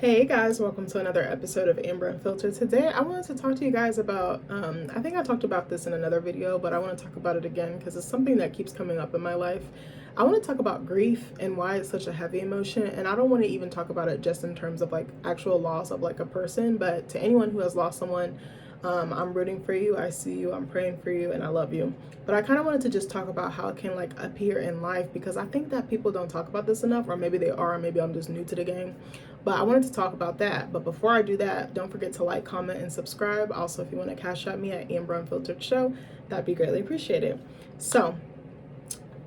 Hey guys, welcome to another episode of Amber Unfiltered. Today I wanted to talk to you guys about, I think I talked about this in another video, but I want to talk about it again because it's something that keeps coming up in my life. I want to talk about grief and why it's such a heavy emotion, and I don't want to even talk about it just in terms of like actual loss of like a person, but to anyone who has lost someone, I'm rooting for you, I see you, I'm praying for you, and I love you. But I kind of wanted to just talk about how it can like appear in life because I think that people don't talk about this enough, or maybe they are, maybe I'm just new to the game. But I wanted to talk about that. But before I do that, don't forget to like, comment, and subscribe. Also, if you want to cash out me at Amber Unfiltered Show, that'd be greatly appreciated. So,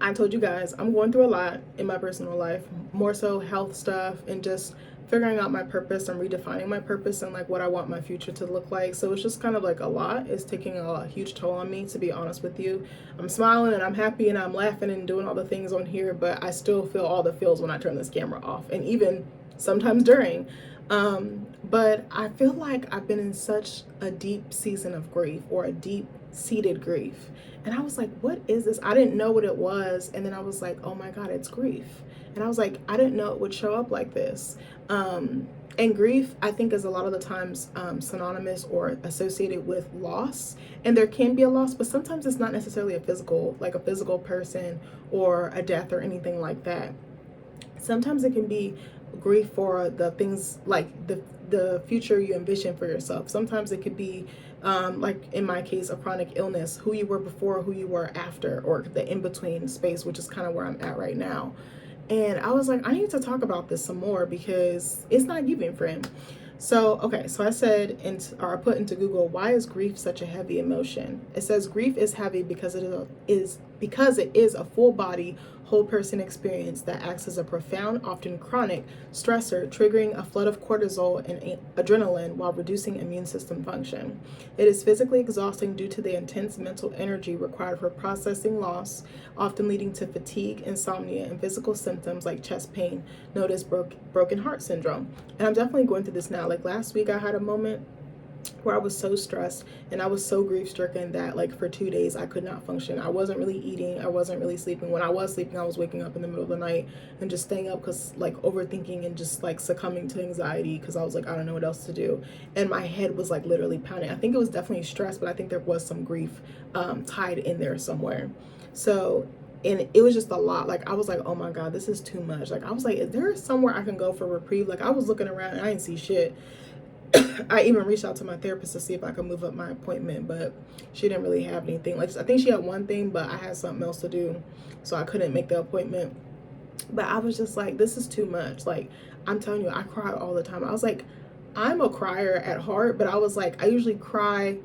I told you guys I'm going through a lot in my personal life, more so health stuff and just figuring out my purpose and redefining my purpose and like what I want my future to look like. So it's just kind of like a lot. It's taking a huge toll on me, to be honest with you. I'm smiling and I'm happy and I'm laughing and doing all the things on here, but I still feel all the feels when I turn this camera off, and even sometimes during. But I feel like I've been in such a deep season of grief, or a deep seated grief. And I was like, what is this? I didn't know what it was. And then I was like, oh my God, it's grief. And I was like, I didn't know it would show up like this. And grief, I think, is a lot of the times synonymous or associated with loss. And there can be a loss, but sometimes it's not necessarily a physical, like a physical person or a death or anything like that. Sometimes it can be grief for the things like the future you envision for yourself. Sometimes it could be like in my case, a chronic illness, who you were before, who you were after, or the in-between space, which is kind of where I'm at right now. And I was like, I need to talk about this some more because it's not giving, friend. So, okay, so I said, or I put into Google, why is grief such a heavy emotion? It says grief is heavy because it is a full body, whole person experience that acts as a profound, often chronic stressor, triggering a flood of cortisol and adrenaline while reducing immune system function. It is physically exhausting due to the intense mental energy required for processing loss, often leading to fatigue, insomnia, and physical symptoms like chest pain, known as broken heart syndrome. And I'm definitely going through this now. Like last week, I had a moment where I was so stressed and I was so grief stricken that like for 2 days I could not function. I wasn't really eating, I wasn't really sleeping. When I was sleeping, I was waking up in the middle of the night and just staying up because like overthinking and just like succumbing to anxiety because I was like, I don't know what else to do. And my head was like literally pounding. I think it was definitely stress, but I think there was some grief tied in there somewhere. So, and it was just a lot. Like I was like, oh my God, this is too much. Like I was like, is there somewhere I can go for reprieve? Like I was looking around and I didn't see shit. I even reached out to my therapist to see if I could move up my appointment, but she didn't really have anything. Like I think she had one thing, but I had something else to do, so I couldn't make the appointment. But I was just like, this is too much. Like I'm telling you, I cry all the time. I was like, I'm a crier at heart, but I was like, I usually cry.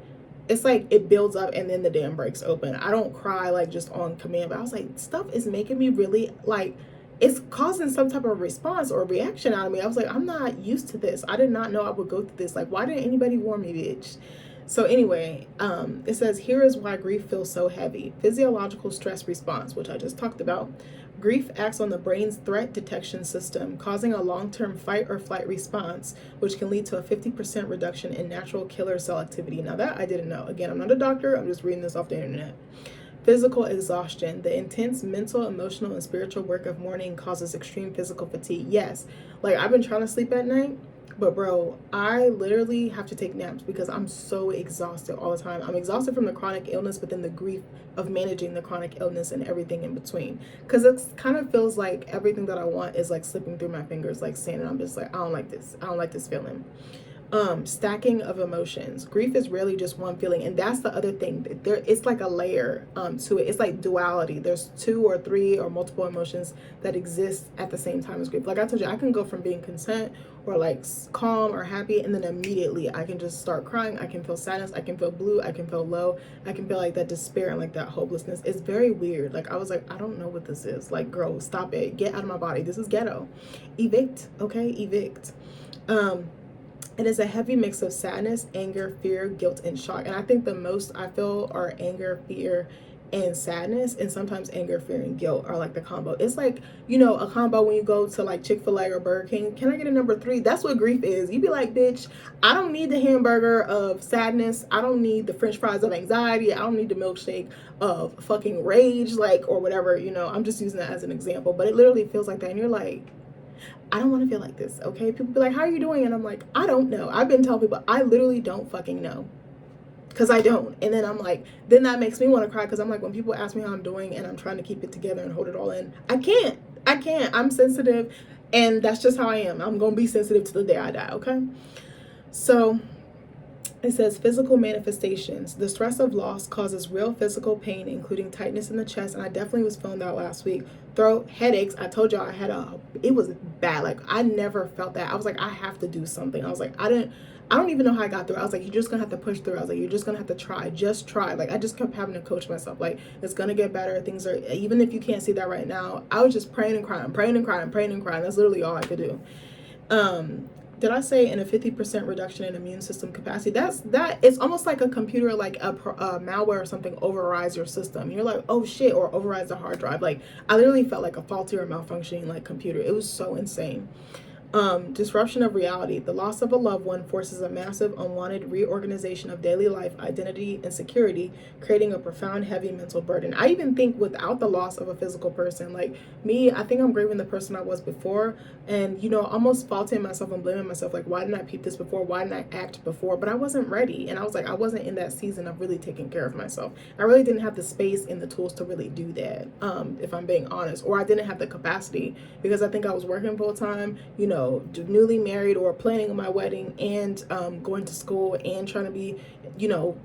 It's like it builds up and then the dam breaks open. I don't cry like just on command, but I was like, stuff is making me really like, it's causing some type of response or reaction out of me. I was like, I'm not used to this. I did not know I would go through this. Like, why didn't anybody warn me, bitch? So anyway, it says, here is why grief feels so heavy. Physiological stress response, which I just talked about. Grief acts on the brain's threat detection system, causing a long-term fight or flight response, which can lead to a 50% reduction in natural killer cell activity. Now that I didn't know. Again, I'm not a doctor. I'm just reading this off the internet. Physical exhaustion. The intense mental, emotional, and spiritual work of mourning causes extreme physical fatigue. Yes, like I've been trying to sleep at night, but bro, I literally have to take naps because I'm so exhausted all the time. I'm exhausted from the chronic illness, but then the grief of managing the chronic illness and everything in between. Because it kind of feels like everything that I want is like slipping through my fingers like sand, and I'm just like, I don't like this. I don't like this feeling. Stacking of emotions. Grief is rarely just one feeling, and that's the other thing. There, it's like a layer to it. It's like duality. There's 2 or 3 or multiple emotions that exist at the same time as grief. Like I told you, I can go from being content or like calm or happy, and then immediately I can just start crying. I can feel sadness. I can feel blue. I can feel low. I can feel like that despair and like that hopelessness. It's very weird. Like I was like, I don't know what this is. Like, girl, stop it. Get out of my body. This is ghetto. Evict. Okay, evict. It is a heavy mix of sadness, anger, fear, guilt, and shock. And I think the most I feel are anger, fear, and sadness. And sometimes anger, fear, and guilt are like the combo. It's like, you know, a combo when you go to like Chick-fil-A or Burger King. Can I get a number 3? That's what grief is. You be like, bitch, I don't need the hamburger of sadness. I don't need the French fries of anxiety. I don't need the milkshake of fucking rage, like, or whatever, you know. I'm just using that as an example. But it literally feels like that. And you're like, I don't want to feel like this, okay? People be like, how are you doing? And I'm like, I don't know. I've been telling people, I literally don't fucking know. Because I don't. And then I'm like, then that makes me want to cry, because I'm like, when people ask me how I'm doing and I'm trying to keep it together and hold it all in, I can't. I'm sensitive, and that's just how I am. I'm going to be sensitive to the day I die, okay? So it says physical manifestations. The stress of loss causes real physical pain, including tightness in the chest. And I definitely was feeling that last week. Throat, headaches. I told y'all it was bad. Like, I never felt that. I was like, I have to do something. I was like, I don't even know how I got through. I was like, you're just gonna have to push through. I was like, you're just gonna have to try. Just try. Like, I just kept having to coach myself. Like, it's gonna get better. Things are, even if you can't see that right now, I was just praying and crying, praying and crying, praying and crying. That's literally all I could do. Did I say in a 50% reduction in immune system capacity? It's almost like a computer, like a malware or something overrides your system. You're like, oh shit, or overrides the hard drive. Like, I literally felt like a faulty or malfunctioning like computer. It was so insane. Disruption of reality. The loss of a loved one forces a massive unwanted reorganization of daily life, identity, and security, creating a profound, heavy mental burden. I even think without the loss of a physical person, like me, I think I'm grieving the person I was before, and, you know, almost faulting myself and blaming myself, like, why didn't I peep this before? Why didn't I act before? But I wasn't ready, and I was like, I wasn't in that season of really taking care of myself. I really didn't have the space and the tools to really do that, if I'm being honest, or I didn't have the capacity, because I think I was working full time, you know, newly married or planning my wedding, and going to school, and trying to be, you know,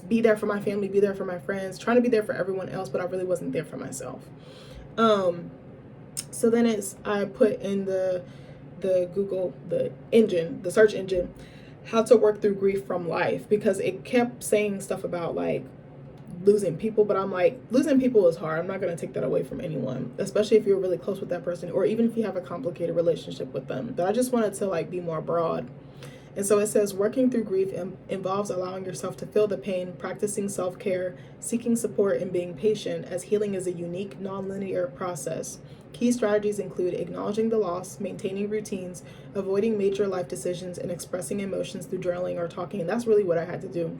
be there for my family, be there for my friends, trying to be there for everyone else, but I really wasn't there for myself. So then I put in the Google, the search engine, how to work through grief from life, because it kept saying stuff about like losing people, but I'm like, losing people is hard. I'm not going to take that away from anyone, especially if you're really close with that person, or even if you have a complicated relationship with them. But I just wanted to like be more broad. And so it says working through grief involves allowing yourself to feel the pain, practicing self-care, seeking support, and being patient, as healing is a unique, non-linear process. Key strategies include acknowledging the loss, maintaining routines, avoiding major life decisions, and expressing emotions through journaling or talking. And that's really what I had to do.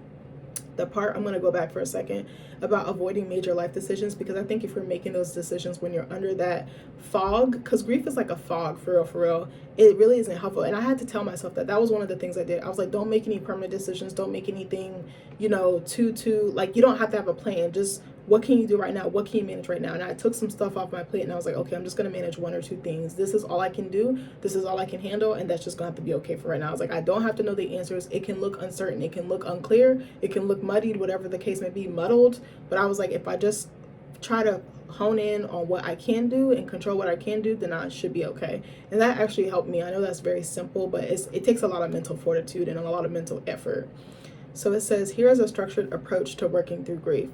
The part, I'm going to go back for a second, about avoiding major life decisions, because I think if you're making those decisions when you're under that fog, because grief is like a fog, for real, it really isn't helpful. And I had to tell myself that was one of the things I did. I was like, don't make any permanent decisions, don't make anything, you know, too like, you don't have to have a plan. Just what can you do right now? What can you manage right now? And I took some stuff off my plate, and I was like, okay, I'm just going to manage one or two things. This is all I can do. This is all I can handle. And that's just going to have to be okay for right now. I was like, I don't have to know the answers. It can look uncertain. It can look unclear. It can look muddied, whatever the case may be, muddled. But I was like, if I just try to hone in on what I can do and control what I can do, then I should be okay. And that actually helped me. I know that's very simple, but it takes a lot of mental fortitude and a lot of mental effort. So it says, here is a structured approach to working through grief.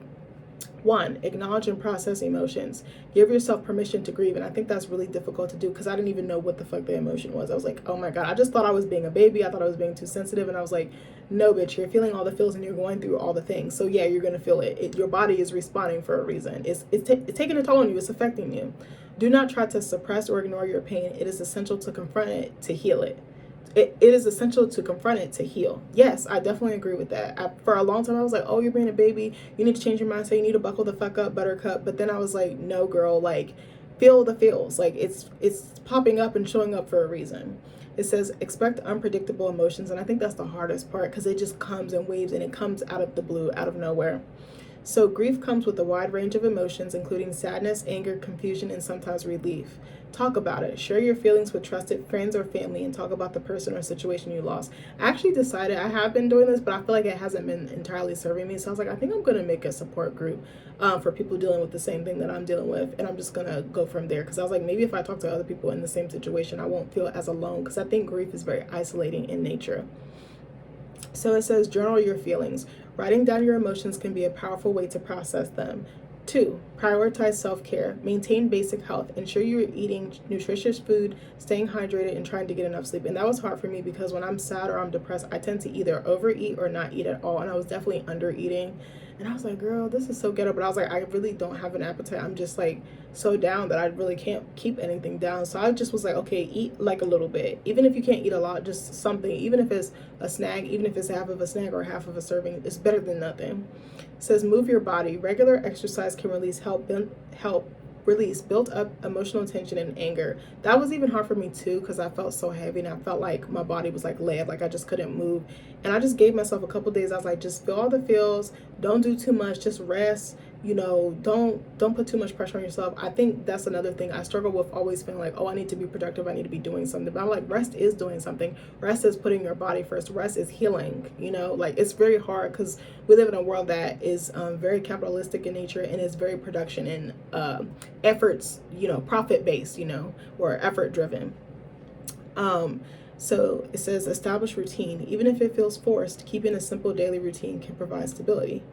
1, acknowledge and process emotions. Give yourself permission to grieve. And I think that's really difficult to do, because I didn't even know what the fuck the emotion was. I was like, oh my God, I just thought I was being a baby. I thought I was being too sensitive. And I was like, no, bitch, you're feeling all the feels and you're going through all the things. So yeah, you're going to feel it. Your body is responding for a reason. It's taking a toll on you. It's affecting you. Do not try to suppress or ignore your pain. It is essential to confront it, to heal it. It is essential to confront it, to heal. Yes, I definitely agree with that. For a long time, I was like, oh, you're being a baby. You need to change your mindset. You need to buckle the fuck up, buttercup. But then I was like, no, girl, like, feel the feels. Like, it's popping up and showing up for a reason. It says, expect unpredictable emotions. And I think that's the hardest part, because it just comes in waves, and it comes out of the blue, out of nowhere. So grief comes with a wide range of emotions, including sadness, anger, confusion, and sometimes relief. Talk about it. Share your feelings with trusted friends or family, and talk about the person or situation you lost. I actually decided, I have been doing this, but I feel like it hasn't been entirely serving me. So I was like, I think I'm going to make a support group for people dealing with the same thing that I'm dealing with. And I'm just going to go from there. Because I was like, maybe if I talk to other people in the same situation, I won't feel as alone. Because I think grief is very isolating in nature. So it says, journal your feelings. Writing down your emotions can be a powerful way to process them. 2, prioritize self-care. Maintain basic health. Ensure you're eating nutritious food, staying hydrated, and trying to get enough sleep. And that was hard for me, because when I'm sad or I'm depressed, I tend to either overeat or not eat at all. And I was definitely under eating. And I was like, girl, this is so ghetto. But I was like, I really don't have an appetite. I'm just like so down that I really can't keep anything down. So I just was like, okay, eat like a little bit. Even if you can't eat a lot, just something. Even if it's a snack, even if it's half of a snack or half of a serving, it's better than nothing. It says, move your body. Regular exercise can release help Release built up emotional tension and anger. That was even hard for me too, because I felt so heavy and I felt like my body was like lead, like I just couldn't move. And I just gave myself a couple days. I was like, just feel all the feels, don't do too much, just rest. Don't put too much pressure on yourself. I think that's another thing I struggle with, always feeling like, oh, I need to be productive, I need to be doing something. But I'm like, rest is doing something. Rest is putting your body first. Rest is healing. Like, it's very hard because we live in a world that is very capitalistic in nature and is very production and efforts, profit based, or effort driven. So it says establish routine. Even if it feels forced, keeping a simple daily routine can provide stability.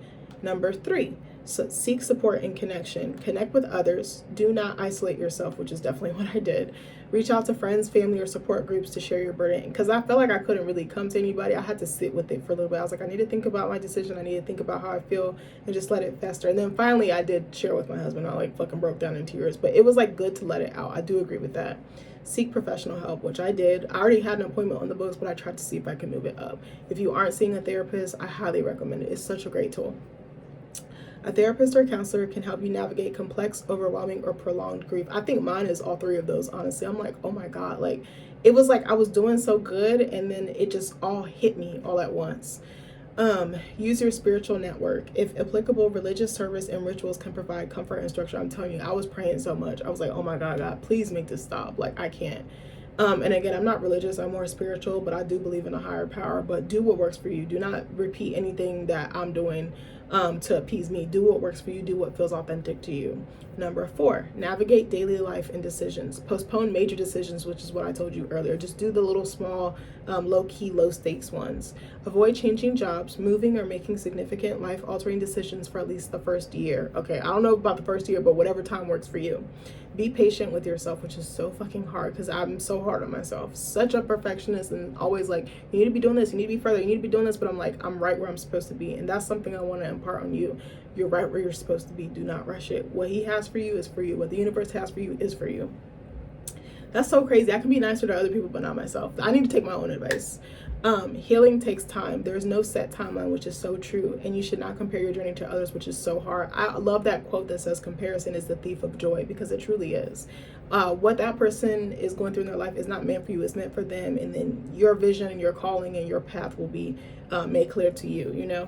Number 3, so seek support and connection. Connect with others. Do not isolate yourself, which is definitely what I did. Reach out to friends, family, or support groups to share your burden. Because I felt like I couldn't really come to anybody. I had to sit with it for a little bit. I was like, I need to think about my decision. I need to think about how I feel and just let it fester. And then finally I did share with my husband. I like fucking broke down in tears. But it was like good to let it out. I do agree with that. Seek professional help, which I did. I already had an appointment on the books, but I tried to see if I can move it up. If you aren't seeing a therapist, I highly recommend it. It's such a great tool. A therapist or counselor can help you navigate complex, overwhelming, or prolonged grief. I think mine is all 3 of those, honestly. I'm like, oh my God, like it was like I was doing so good and then it just all hit me all at once. Use your spiritual network. If applicable, religious service and rituals can provide comfort and structure. I'm telling you, I was praying so much. I was like, oh my God, God, please make this stop. Like, I can't. And again, I'm not religious, I'm more spiritual, but I do believe in a higher power. But do what works for you. Do not repeat anything that I'm doing to appease me. Do what works for you. Do what feels authentic to you. Number 4, navigate daily life and decisions. Postpone major decisions, which is what I told you earlier. Just do the little small, low-key, low-stakes ones. Avoid changing jobs, moving, or making significant life-altering decisions for at least the first year. Okay, I don't know about the first year, but whatever time works for you. Be patient with yourself, which is so fucking hard because I'm so hard on myself. Such a perfectionist and always like, you need to be doing this, you need to be further, you need to be doing this, but I'm like, I'm right where I'm supposed to be. And that's something I want to impart on you. You're right where you're supposed to be. Do not rush it. What he has for you is for you. What the universe has for you is for you. That's so crazy. I can be nicer to other people, but not myself. I need to take my own advice. Healing takes time. There's no set timeline, which is so true. And you should not compare your journey to others, which is so hard. I love that quote that says comparison is the thief of joy, because it truly is. What that person is going through in their life is not meant for you. It's meant for them. And then your vision and your calling and your path will be made clear to you,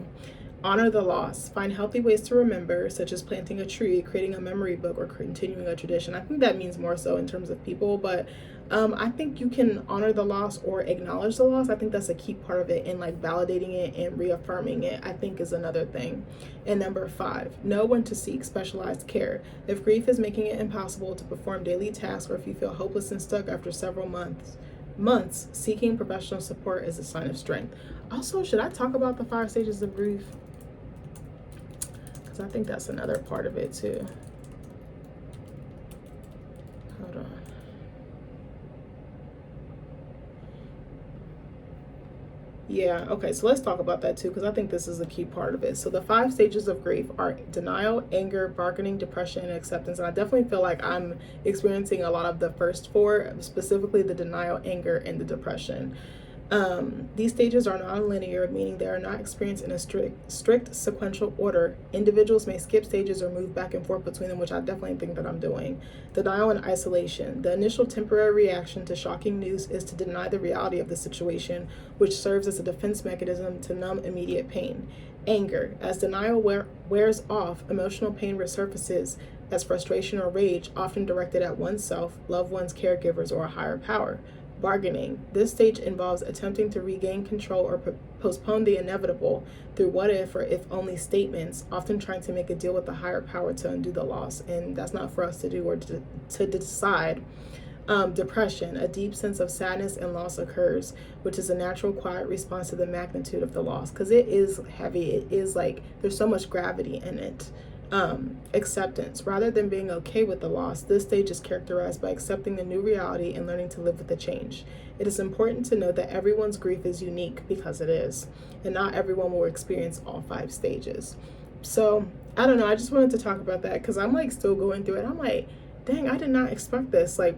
Honor the loss. Find healthy ways to remember, such as planting a tree, creating a memory book, or continuing a tradition. I think that means more so in terms of people, but I think you can honor the loss or acknowledge the loss. I think that's a key part of it, and like validating it and reaffirming it, I think is another thing. And number 5, know when to seek specialized care. If grief is making it impossible to perform daily tasks, or if you feel hopeless and stuck after several months, seeking professional support is a sign of strength. Also, should I talk about the 5 stages of grief? Because I think that's another part of it too. Hold on. Yeah, okay, so let's talk about that too, because I think this is a key part of it. So the 5 stages of grief are denial, anger, bargaining, depression, and acceptance. And I definitely feel like I'm experiencing a lot of the first 4, specifically the denial, anger, and the depression. These stages are non-linear, meaning they are not experienced in a strict sequential order. Individuals may skip stages or move back and forth between them, which I definitely think that I'm doing. Denial and isolation. The initial temporary reaction to shocking news is to deny the reality of the situation, which serves as a defense mechanism to numb immediate pain. Anger. As denial wears off, emotional pain resurfaces as frustration or rage, often directed at oneself, loved ones, caregivers, or a higher power. Bargaining. This stage involves attempting to regain control or postpone the inevitable through what if or if only statements, often trying to make a deal with the higher power to undo the loss. And that's not for us to do or to decide. Depression. A deep sense of sadness and loss occurs, which is a natural, quiet response to the magnitude of the loss. Because it is heavy. It is like there's so much gravity in it. Acceptance. Rather than being okay with the loss, this stage is characterized by accepting the new reality and learning to live with the change. It is important to note that everyone's grief is unique, because it is, and not everyone will experience all 5 stages. So I don't know, I just wanted to talk about that because I'm like still going through it. I'm like, dang, I did not expect this. Like,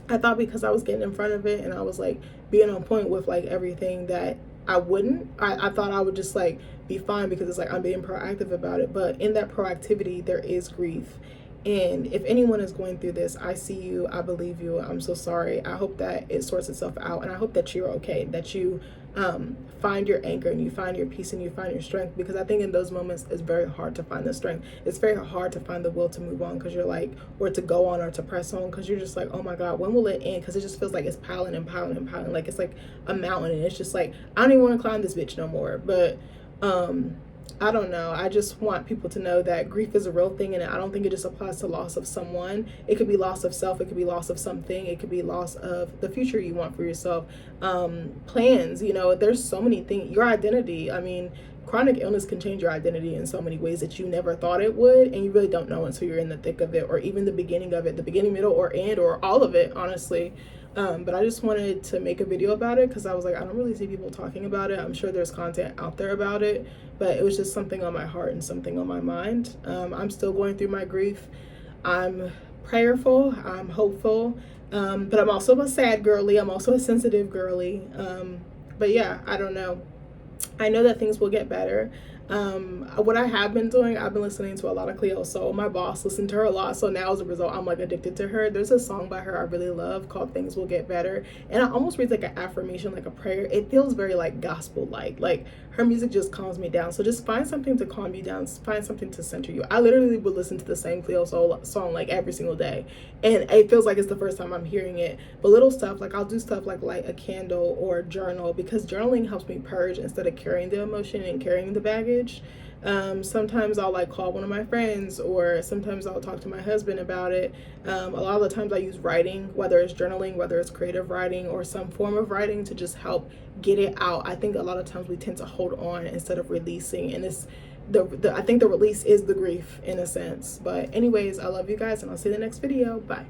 I thought because I was getting in front of it and I was like being on point with like everything that I wouldn't. I thought I would just like be fine because it's like I'm being proactive about it. But in that proactivity, there is grief. And if anyone is going through this, I see you, I believe you, I'm so sorry. I hope that it sorts itself out, and I hope that you're okay, that you find your anchor and you find your peace and you find your strength, because I think in those moments it's very hard to find the strength. It's very hard to find the will to move on, because you're like, or to go on or to press on, because you're just like, oh my God, when will it end? Because it just feels like it's piling and piling and piling, like it's like a mountain, and it's just like, I don't even want to climb this bitch no more. But I don't know. I just want people to know that grief is a real thing, and I don't think it just applies to loss of someone. It could be loss of self, it could be loss of something, it could be loss of the future you want for yourself, plans, you know, there's so many things, your identity. I mean, chronic illness can change your identity in so many ways that you never thought it would, and you really don't know until you're in the thick of it, or even the beginning of it, the beginning, middle, or end, or all of it, honestly. But I just wanted to make a video about it because I was like, I don't really see people talking about it. I'm sure there's content out there about it, but it was just something on my heart and something on my mind. I'm still going through my grief. I'm prayerful, I'm hopeful, but I'm also a sad girly. I'm also a sensitive girly. But yeah, I don't know. I know that things will get better. What I have been doing, I've been listening to a lot of Cleo Sol. My boss listened to her a lot, so now as a result, I'm like addicted to her. There's a song by her I really love called Things Will Get Better, and I almost read like an affirmation, like a prayer. It feels very like gospel like her music just calms me down. So just find something to calm you down, find something to center you. I literally would listen to the same Cleo Sol song like every single day, and it feels like it's the first time I'm hearing it. But little stuff, like I'll do stuff like light a candle or journal, because journaling helps me purge instead of carrying the emotion and carrying the baggage. Sometimes I'll like call one of my friends, or sometimes I'll talk to my husband about it. A lot of the times I use writing, whether it's journaling, whether it's creative writing, or some form of writing to just help get it out. I think a lot of times we tend to hold on instead of releasing, and it's I think the release is the grief in a sense. But anyways, I love you guys, and I'll see you in the next video. Bye.